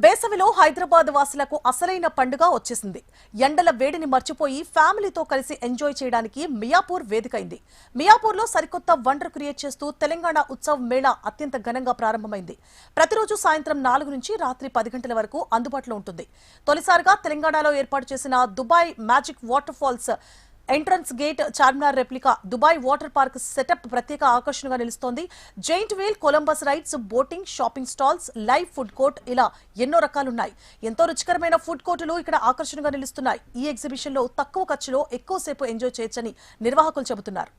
వేసవిలో హైదరాబాద్ వాసులకు అసలైన పండుగ వచ్చేసింది. ఎండల వేడిని మర్చిపోయి ఫ్యామిలీతో కలిసి ఎంజాయ్ చేయడానికి మియాపూర్ వేదికైంది. మియాపూర్లో సరికొత్త వండర్ క్రియేట్ చేస్తూ తెలంగాణ ఉత్సవ్ మేళా అత్యంత ఘనంగా ప్రారంభమైంది. ప్రతిరోజు సాయంత్రం 4 నుంచి రాత్రి 10 గంటల వరకు అందుబాటులో ఉంటుంది. తొలిసారిగా తెలంగాణలో ఏర్పాటు చేసిన Dubai magic waterfalls entrance gate, Charminar replica, Dubai water park setup ప్రత్యేక ఆకర్షణగా నిలుస్తోంది. Giant wheel, Columbus rides, boating, shopping stalls, live food court ఇలా ఎన్నో రకాలున్నాయి. ఎంతో రుచికరమైన ఫుడ్ కోర్టులు ఇక్కడ ఆకర్షణగా నిలుస్తున్నాయి. ఈ ఎగ్జిబిషన్ లో తక్కువ ఖర్చులో ఎక్కువసేపు ఎంజాయ్ చేయొచ్చని నిర్వాహకులు చెబుతున్నారు.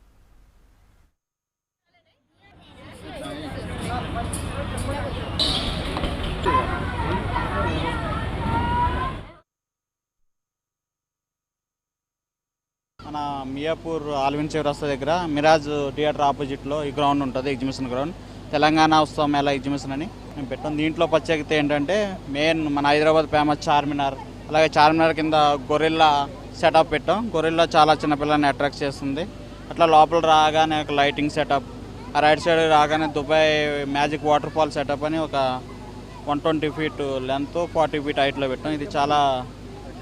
మన మియాపూర్ ఆల్విన్ చౌరస్తా దగ్గర మిరాజ్ థియేటర్ ఆపోజిట్లో ఈ గ్రౌండ్ ఉంటుంది, ఎగ్జిబిషన్ గ్రౌండ్. తెలంగాణ ఉత్సవ మేళా ఎగ్జిబిషన్ అని మేము పెట్టాం. దీంట్లో ప్రత్యేకత ఏంటంటే మెయిన్ మన హైదరాబాద్ ఫేమస్ చార్మినార్, అలాగే చార్మినార్ కింద గొరిల్లా సెటప్ పెట్టాం. గొరిల్లా చాలా చిన్నపిల్లల్ని అట్రాక్ట్ చేస్తుంది. అట్లా లోపల రాగానే ఒక లైటింగ్ సెటప్, ఆ రైట్ సైడ్ రాగానే Dubai magic water fall setup అని ఒక 120 ఫీట్ లెంత్ 40 ఫీట్ హైట్లో పెట్టాం. ఇది చాలా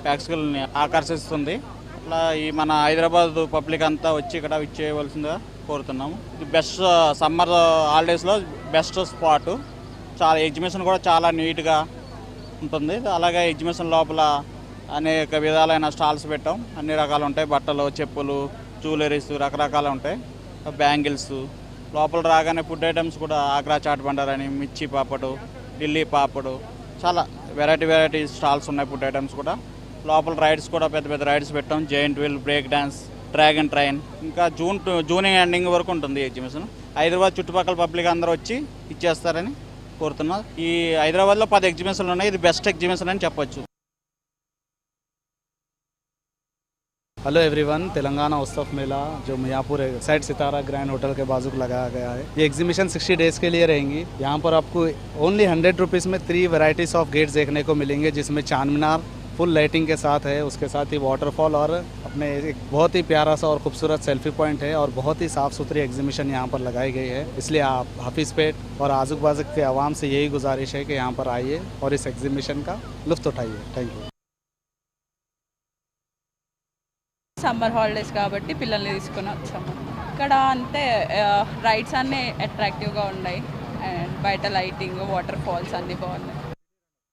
ప్రేక్షకుల్ని ఆకర్షిస్తుంది. అట్లా ఈ మన హైదరాబాద్ పబ్లిక్ అంతా వచ్చి ఇక్కడ విచ్చేయవలసిందిగా కోరుతున్నాము. ఇది బెస్ట్ సమ్మర్ హాలిడేస్లో బెస్ట్ స్పాట్. చాలా ఎగ్జిబిషన్ కూడా చాలా నీట్గా ఉంటుంది. అలాగే ఎగ్జిబిషన్ లోపల అనేక విధాలైన స్టాల్స్ పెట్టాం. అన్ని రకాలు ఉంటాయి, బట్టలు, చెప్పులు, జ్యువెలరీస్ రకరకాలు ఉంటాయి, బ్యాంగిల్స్. లోపల రాగానే ఫుడ్ ఐటమ్స్ కూడా ఆగ్రా చాట్ బండార్ అని, మిర్చి పాపడు, ఢిల్లీ పాపడు, చాలా వెరైటీ స్టాల్స్ ఉన్నాయి ఫుడ్ ఐటమ్స్ కూడా. లోపల రైడ్స్ కూడా పెద్ద పెద్ద రైడ్స్ పెట్టాం. Giant wheel, break dance, dragon train. ఇంకా జూన్ ఎండింగ్ వరకు ఉంటుంది ఎగ్జిబిషన్. హైదరాబాద్ చుట్టుపక్కల పబ్లిక్ అందరూ వచ్చి ఇచ్చేస్తారని కోరుతున్నాం. ఈ హైదరాబాద్లో 10 ఎగ్జిబిషన్లు ఉన్నాయి. ఇది బెస్ట్ ఎగ్జిబిషన్ అని చెప్పొచ్చు. हेलो एवरीवन, तेलंगाना उत्सव मेला जो मियापुर साइड सितारा ग्रैंड होटल के बाजू लगाया गया है, ये एग्जीबिशन 60 डेज के लिए रहेंगी। यहाँ पर आपको ओनली 100 रुपीज़ में 3 वैरायटीज ऑफ गेट्स देखने को मिलेंगे, जिसमें चारमीनार फुल लाइटिंग के साथ है, उसके साथ ही वाटरफॉल और अपने एक बहुत ही प्यारा सा और खूबसूरत सेल्फी पॉइंट है। और बहुत ही साफ़ सुथरी एग्जीबिशन यहाँ पर लगाई गई है। इसलिए आप हाफिज़पेट और आजू बाजू के आवाम से यही गुजारिश है कि यहाँ पर आइए और इस एग्जीबिशन का लुत्फ़ उठाइए। Thank you. సమ్మర్ హాలిడేస్ కాబట్టి పిల్లల్ని తీసుకొని వచ్చాము. ఇక్కడ అంతే రైడ్స్ అన్నీ అట్రాక్టివ్గా ఉన్నాయి, అండ్ బయట లైటింగ్, వాటర్ ఫాల్స్ అన్నీ బాగున్నాయి.